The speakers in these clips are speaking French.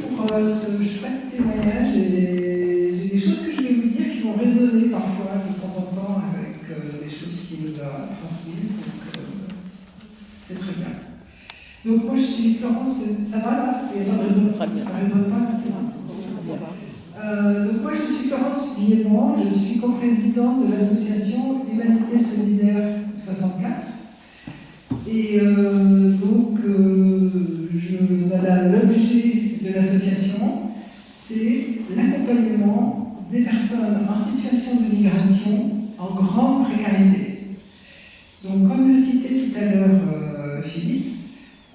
pour ce chouette témoignage. Et j'ai des choses que je vais vous dire qui vont résonner parfois de temps en temps avec des choses qu'il nous a transmises. Donc, c'est très bien. Donc, moi, je suis Florence. Ça va là? Ça résonne pas? C'est donc, moi, je suis Florence Villemont. Je suis coprésidente de l'association Humanité Solidaire 64. Et l'objet de l'association, c'est l'accompagnement des personnes en situation de migration en grande précarité. Donc, comme le citait tout à l'heure Philippe,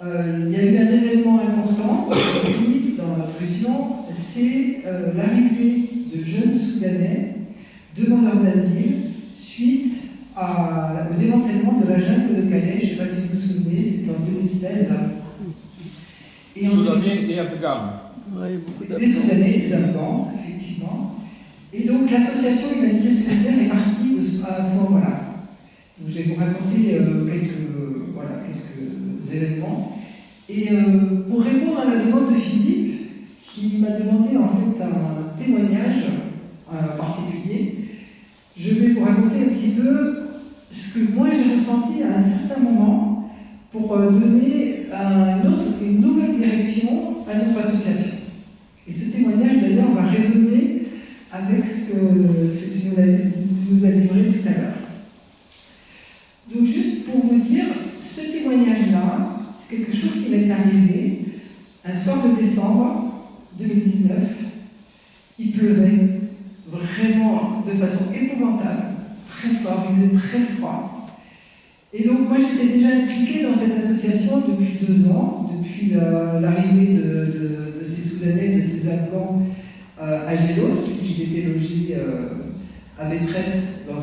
il y a eu un événement important ici dans notre région, c'est l'arrivée de jeunes Soudanais demandeurs d'asile suite au démantèlement de la jungle de Calais. Je ne sais pas si vous vous souvenez, c'est en 2016. Et en 2016, et Afghans. Des Soudanais, des Afghans, effectivement. Et donc l'association Humanité Solidaire est partie à ce moment-là. Donc je vais vous raconter quelques événements. Et pour répondre à la demande de Philippe, qui m'a demandé en fait un témoignage particulier, je vais vous raconter un petit peu ce que moi j'ai ressenti à un certain moment pour donner une nouvelle direction à notre association. Et ce témoignage d'ailleurs va résonner avec ce que tu nous as livré tout à l'heure. Donc juste pour vous dire, ce témoignage-là, c'est quelque chose qui m'est arrivé un soir de décembre 2019. Il pleuvait vraiment de façon épouvantable, très fort, il faisait très froid. Et donc moi j'étais déjà impliquée dans cette association depuis 2 ans, depuis l'arrivée de ces Soudanais, de ces Afghans à Gélos, puisqu'ils étaient logés à Vétrette dans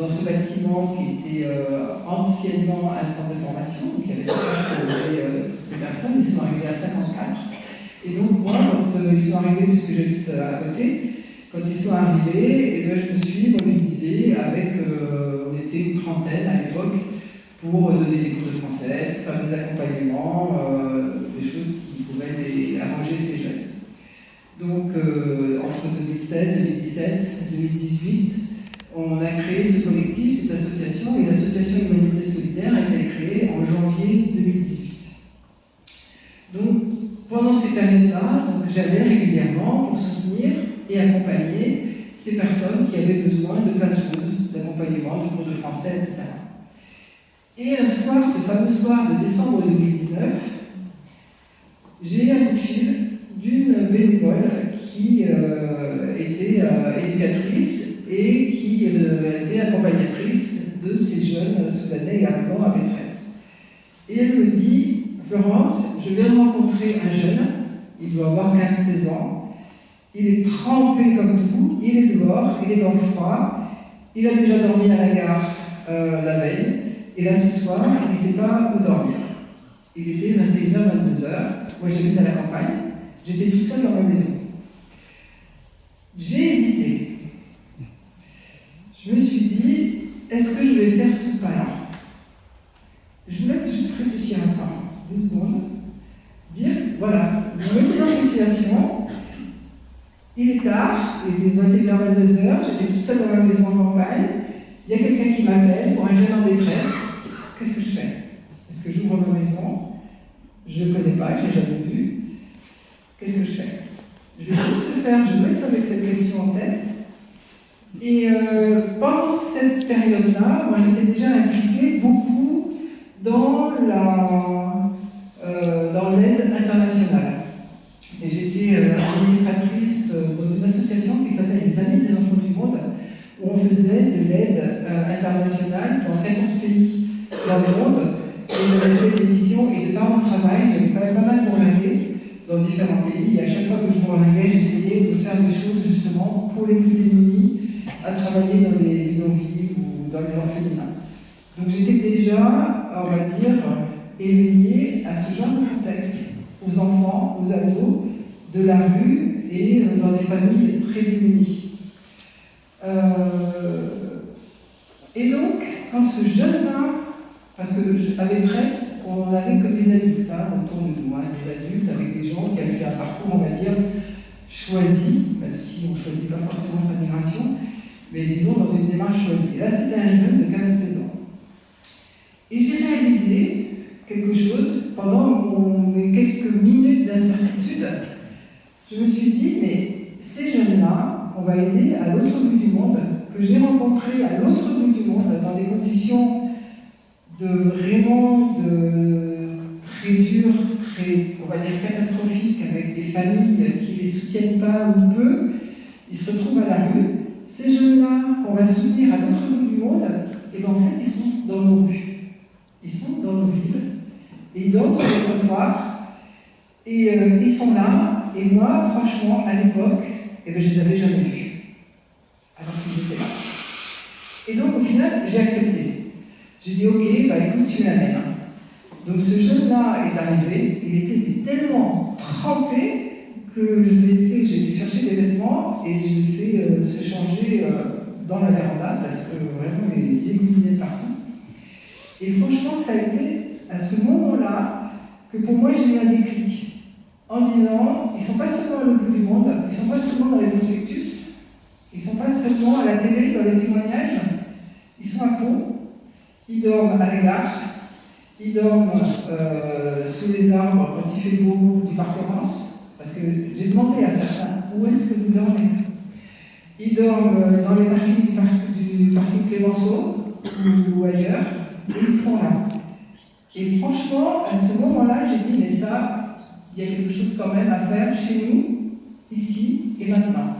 ce bâtiment qui était anciennement un centre de formation, qui avait logé toutes ces personnes. Ils sont arrivés à 54. Et donc moi, quand ils sont arrivés, puisque j'habite à côté, quand ils sont arrivés, je me suis mobilisée avec, on était une trentaine à l'époque, pour donner des cours de français, faire des accompagnements, des choses qui pouvaient arranger ces jeunes. Donc entre 2016, 2017, 2018, on a créé ce collectif, cette association, et l'association Humanité Solidaire a été créée en janvier 2018. Donc pendant ces périodes-là, j'allais régulièrement pour soutenir et accompagner ces personnes qui avaient besoin de plein de choses, d'accompagnement, de cours de français, etc. Et un soir, ce fameux soir de décembre 2019, j'ai un coup de fil d'une bénévole qui était éducatrice et qui était accompagnatrice de ces jeunes Soudanais et Afghans à Vétrette. Et elle me dit: Florence, je viens de rencontrer un jeune, il doit avoir 15-16 ans, il est trempé comme tout, il est dehors, il est dans le froid, il a déjà dormi à la gare la veille, et là ce soir, il ne sait pas où dormir. Il était 21h, 22h, moi j'habite à la campagne, j'étais tout seul dans ma maison. J'ai hésité. Je me suis dit, est-ce que je vais faire ce pas-là? Je vous laisse juste réfléchir à ça, 2 secondes. Dire, voilà, je me mets dans cette situation, il est tard, il était 21h, 22h, j'étais tout seul dans ma maison en campagne, il y a quelqu'un qui m'appelle pour un jeune en détresse. Qu'est-ce que je fais? Est-ce que j'ouvre ma maison? Je ne connais pas, je n'ai jamais vu. Qu'est-ce que je fais? Je vais juste le faire, je laisse avec cette question en tête. Et pendant cette période-là, moi j'étais déjà impliquée beaucoup dans l'aide internationale. Et j'étais administratrice dans une association qui s'appelle les Amis des Enfants du Monde, où on faisait de l'aide internationale dans 14 pays dans le monde. Et j'avais fait des missions, et de par mon travail, j'avais quand même pas mal bourlingué dans différents pays. Et à chaque fois que je bourlinguais, j'essayais de faire des choses justement pour les plus démunis, à travailler dans les bidonvilles ou dans les orphelinats. Donc j'étais déjà, on va dire, éveillée à ce genre de contexte, aux enfants, aux ados, de la rue et dans des familles très démunies. Et donc, quand ce jeune-là, parce qu'à Vétrette, on n'avait que des adultes autour de nous, des adultes un parcours, on va dire, choisi, même si on ne choisit pas forcément sa migration, mais disons dans une démarche choisie. Et là, c'était un jeune de 15-16 ans. Et j'ai réalisé quelque chose pendant mes quelques minutes d'incertitude. Je me suis dit, mais ces jeunes-là, qu'on va aider à l'autre bout du monde, que j'ai rencontrés à l'autre bout du monde, dans des conditions vraiment très dures, très, on va dire, catastrophiques, avec des familles qui ne les soutiennent pas ou peu, ils se retrouvent à la rue. Ces jeunes-là, qu'on va soutenir à l'autre bout du monde, et bien en fait, ils sont dans nos rues. Ils sont dans nos villes, et ils dorment sur les trottoirs, et ils sont là, et moi, franchement, à l'époque, je ne les avais jamais vus, alors qu'ils étaient là. Et donc, au final, j'ai accepté. J'ai dit, ok, bah écoute, tu m'amènes. Donc ce jeune-là est arrivé, il était tellement trempé que j'ai cherché des vêtements et je l'ai fait se changer dans la véranda parce que vraiment il dégoulinait partout. Et franchement, ça a été à ce moment-là que pour moi j'ai eu un déclic en disant, ils ne sont pas seulement à l'autre bout du monde, ils ne sont pas seulement dans les prospectus, ils ne sont pas seulement à la télé, dans les témoignages, ils sont à Pau, ils dorment à la gare, ils dorment sous les arbres quand il fait beau du parc Laurence, parce que j'ai demandé à certains où est-ce que vous dormez. Ils dorment dans les parkings du parking Clémenceau ou ailleurs, et ils sont là. Et franchement, à ce moment-là, j'ai dit, mais ça, il y a quelque chose quand même à faire chez nous, ici et maintenant.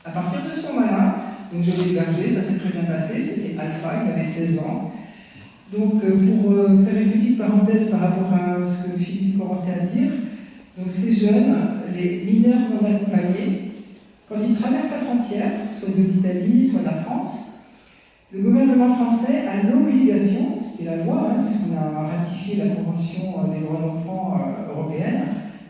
À partir de ce moment-là, donc je l'ai hébergé, ça s'est très bien passé, c'était Alpha, il avait 16 ans. Donc pour faire une petite parenthèse par rapport à ce que Philippe commençait à dire, donc ces jeunes, les mineurs non accompagnés, quand ils traversent la frontière, soit de l'Italie, soit de la France, le gouvernement français a l'obligation, c'est la loi, puisqu'on a ratifié la Convention des droits de l'enfant européenne,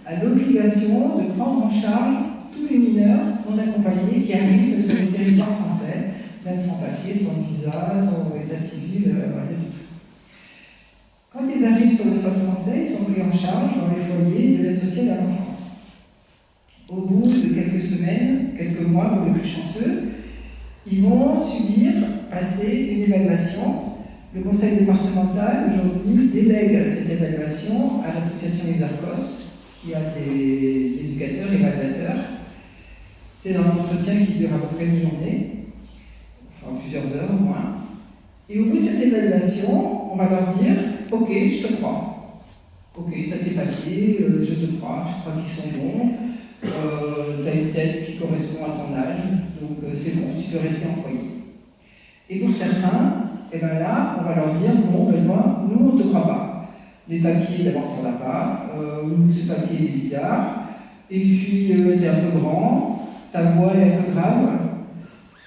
a l'obligation de prendre en charge tous les mineurs non accompagnés qui arrivent sur le territoire français, même sans papier, sans visa, sans état civil, rien du tout. Quand ils arrivent sur le sol français, ils sont pris en charge dans les foyers de l'aide sociale à l'enfance. Au bout de quelques semaines, quelques mois pour les plus chanceux, ils vont passer une évaluation. Le conseil départemental, aujourd'hui, délègue cette évaluation à l'association Exarcos, qui a des éducateurs, évaluateurs. C'est un entretien qui dure à peu près une journée, enfin plusieurs heures au moins. Et au bout de cette évaluation, on va leur dire « Ok, je te crois. Ok, tu as tes papiers, je te crois qu'ils sont bons. Tu as une tête qui correspond à ton âge, donc c'est bon, tu peux rester en foyer. » Et pour certains, et bien là, on va leur dire « Bon, ben moi, nous, on ne te croit pas. Les papiers, d'abord, tu n'en as pas, ou ce papier est bizarre, et puis tu es un peu grand, ta voix est un peu grave. »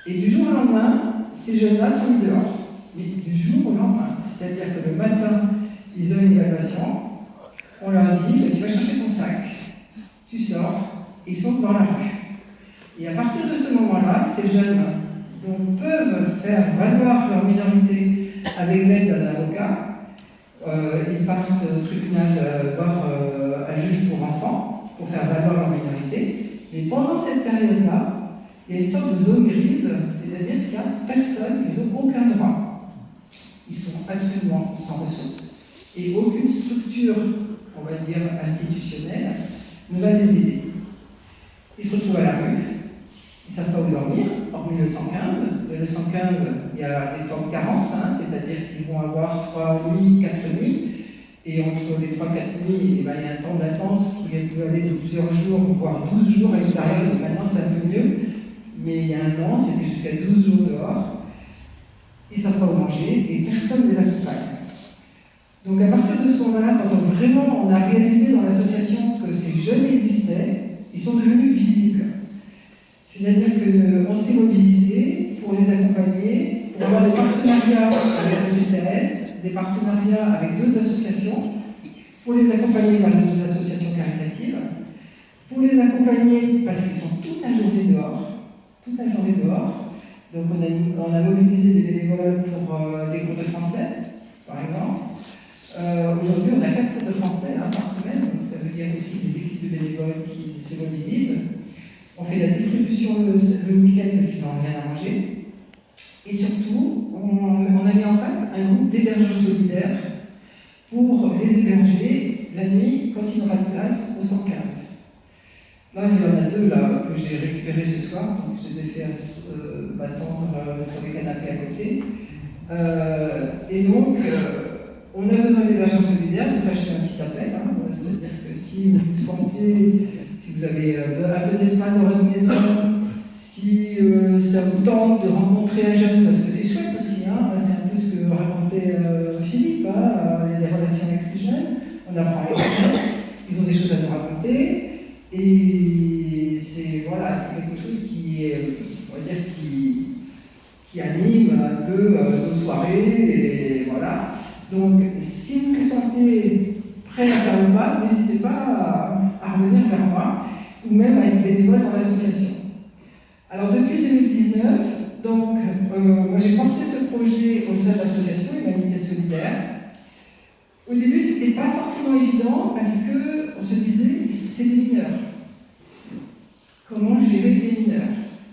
Et du jour au lendemain, ces jeunes-là sont mis dehors. Mais du jour au lendemain, c'est-à-dire que le matin, ils ont une évaluation, on leur dit « Tu vas chercher ton sac, tu sors », et ils sont dans la rue. Et à partir de ce moment-là, ces jeunes donc, peuvent faire valoir leur minorité avec l'aide d'un avocat. Ils partent au tribunal voir un juge pour enfants pour faire valoir leur minorité. Mais pendant cette période-là, il y a une sorte de zone grise, c'est-à-dire qu'il n'y a personne, ils n'ont aucun droit. Ils sont absolument sans ressources. Et aucune structure, on va dire, institutionnelle ne va les aider. Ils se retrouvent à la rue, ils ne savent pas où dormir, hormis le 115. Le 115, il y a des temps de carence, c'est-à-dire qu'ils vont avoir 3 nuits, 4 nuits, et entre les 3-4 nuits, il y a un temps de latence qui peut aller de plusieurs jours, voire 12 jours à une période, maintenant c'est un peu mieux, mais il y a un an, c'était jusqu'à 12 jours dehors. Ils ne savent pas où manger, et personne ne les accompagne. Donc à partir de ce moment-là, quand on a réalisé dans l'association que ces jeunes existaient, ils sont devenus visibles. C'est-à-dire qu'on s'est mobilisé pour les accompagner, pour avoir des partenariats avec le CCRS, des partenariats avec d'autres associations, pour les accompagner par les associations caritatives, pour les accompagner parce qu'ils sont toute la journée dehors. Donc on a mobilisé des bénévoles pour des cours de français, par exemple. Aujourd'hui, on a 4 cours de français par semaine, donc ça veut dire aussi des équipes de bénévoles qui se mobilisent. On fait la distribution le week-end parce qu'ils n'ont rien à manger. Et surtout, on a mis en place un groupe d'hébergeurs solidaires pour les héberger la nuit quand il n'y aura pas de place au 115. Là, il y en a deux là, que j'ai récupérés ce soir, donc je les ai fait m'attendre sur les canapés à côté. Et donc, on a besoin d'hébergeurs solidaires, donc là je fais un petit appel, hein, c'est-à-dire que si vous vous sentez, si vous avez un peu d'espace dans votre maison, si ça vous tente de rencontrer un jeune, parce que c'est chouette aussi, hein, c'est un peu ce que racontait Philippe, hein, il y a des relations avec ces jeunes, on apprend à les connaître, ils ont des choses à nous raconter, et c'est voilà, c'est quelque chose qui est, on va dire, qui anime un peu nos soirées, et voilà. Donc, si vous vous sentez prêt à faire le pas, n'hésitez pas à revenir vers moi, ou même à être bénévole dans l'association. Alors, depuis 2019, donc, moi j'ai porté ce projet au sein de l'association Humanité Solidaire. Au début, ce n'était pas forcément évident parce qu'on se disait, c'est les mineurs. Comment gérer les mineurs?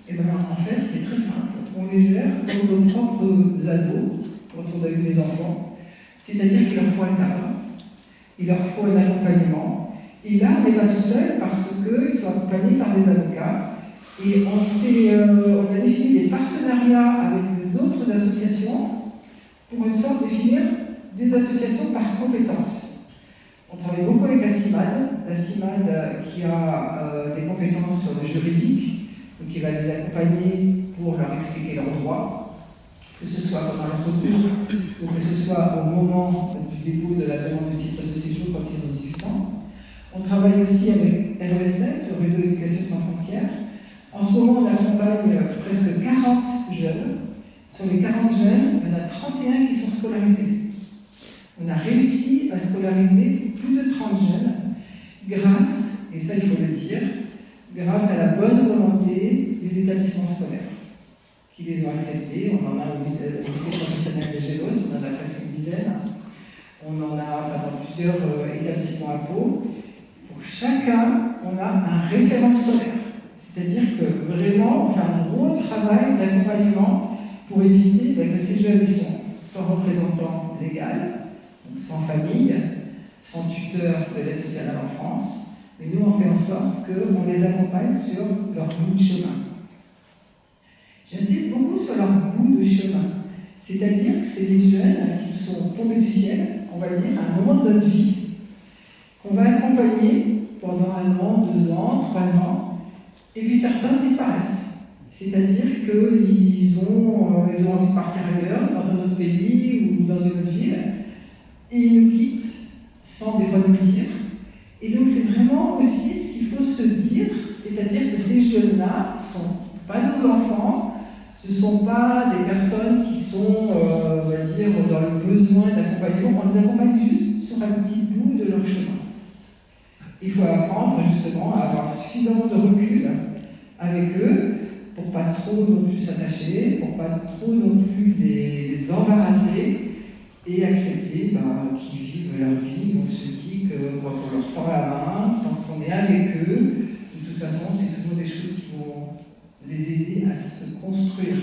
Et bien, en fait, c'est très simple. On les gère comme nos propres ados, quand on a eu des enfants. C'est-à-dire qu'il leur faut un cadre, il leur faut un accompagnement. Et là, on n'est pas tout seul parce qu'ils sont accompagnés par des avocats. Et on a défini des partenariats avec des autres associations pour une sorte de définir des associations par compétences. On travaille beaucoup avec la CIMAD qui a des compétences sur le juridique, donc qui va les accompagner pour leur expliquer leurs droits, que ce soit pendant leur recours ou que ce soit au moment du dépôt de la demande de titre de séjour quand ils ont 18 ans. On travaille aussi avec RESF, le Réseau d'éducation sans frontières. En ce moment, on accompagne presque 40 jeunes. Sur les 40 jeunes, il y en a 31 qui sont scolarisés. On a réussi à scolariser plus de 30 jeunes grâce, et ça il faut le dire, grâce à la bonne volonté des établissements scolaires qui les ont acceptés. On en a au lycée professionnel de Gélos, on en a presque une dizaine. On en a dans plusieurs établissements à Pau. Pour chacun, on a un référent scolaire. C'est-à-dire que vraiment, on fait un gros travail d'accompagnement pour éviter que ces jeunes sont sans représentant légal, donc sans famille, sans tuteur de l'aide sociale à l'enfance, mais nous on fait en sorte qu'on les accompagne sur leur bout de chemin. J'insiste beaucoup sur leur bout de chemin, c'est-à-dire que c'est des jeunes qui sont tombés du ciel, on va dire, à un moment de notre vie, qu'on va accompagner pendant 1 an, 2 ans, 3 ans, et puis certains disparaissent. C'est-à-dire qu'ils ont envie de partir ailleurs, dans un autre pays ou dans une autre ville, et ils nous quittent sans des fois nous le dire. Et donc c'est vraiment aussi ce qu'il faut se dire, c'est-à-dire que ces jeunes-là ne sont pas nos enfants, ce ne sont pas des personnes qui sont, on va dire, dans le besoin d'accompagnement, on les accompagne juste sur un petit bout de leur chemin. Il faut apprendre justement à avoir suffisamment de recul avec eux pour pas trop non plus s'attacher, pour pas trop non plus les embarrasser et accepter qu'ils vivent leur vie. On se dit que quand on leur tend la main, quand on est avec eux, de toute façon, c'est toujours des choses qui vont les aider à se construire.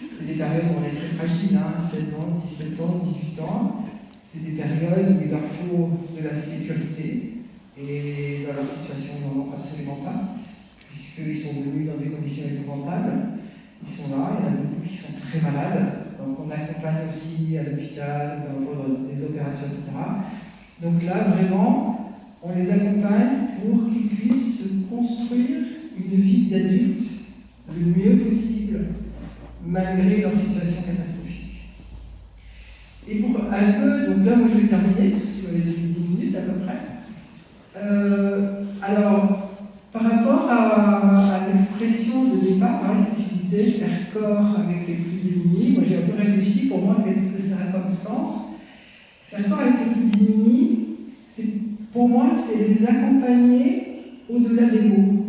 C'est des périodes où on est très fragile, 16 ans, 17 ans, 18 ans. C'est des périodes où il leur faut de la sécurité. Et dans leur situation, ils n'en ont absolument pas, puisqu'ils sont venus dans des conditions épouvantables. Ils sont là, il y en a beaucoup qui sont très malades, donc on accompagne aussi à l'hôpital, dans des opérations, etc. Donc là, vraiment, on les accompagne pour qu'ils puissent se construire une vie d'adulte le mieux possible, malgré leur situation catastrophique. Et pour un peu, donc là, moi je vais terminer, parce que tu m'avais donné 10 minutes à peu près. Alors, par rapport à l'expression de départ, que tu disais, faire corps avec les plus démunis, moi j'ai un peu réfléchi pour moi, qu'est-ce que ça a comme sens? Faire corps avec les plus démunis, pour moi, c'est les accompagner au-delà des mots.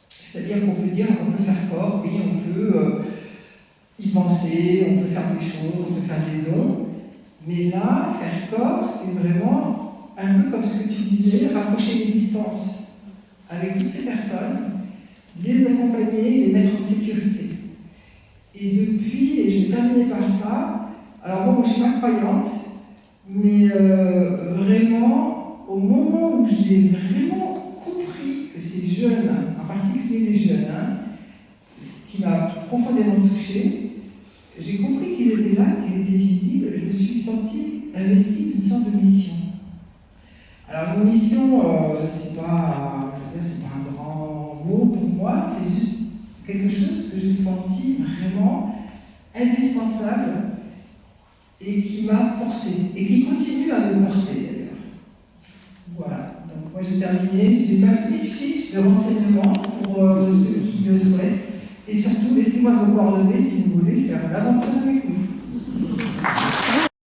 C'est-à-dire qu'on peut dire, on peut faire corps, oui, on peut y penser, on peut faire des choses, on peut faire des dons, mais là, faire corps, c'est vraiment un peu comme ce que tu disais, rapprocher les distances. avec toutes ces personnes, les accompagner, les mettre en sécurité. Et depuis, et je vais terminer par ça, alors bon, moi je ne suis pas croyante, mais vraiment, au moment où j'ai vraiment compris que ces jeunes, en particulier les jeunes, qui m'a profondément touchée, j'ai compris qu'ils étaient là, qu'ils étaient visibles, je me suis sentie investie d'une sorte de mission. Alors, une mission, c'est pas un grand mot pour moi, c'est juste quelque chose que j'ai senti vraiment indispensable et qui m'a porté, et qui continue à me porter d'ailleurs. Voilà, donc moi j'ai terminé, j'ai ma petite fiche de renseignements pour ceux qui le souhaitent, et surtout laissez-moi vos coordonnées si vous voulez faire une aventure avec nous.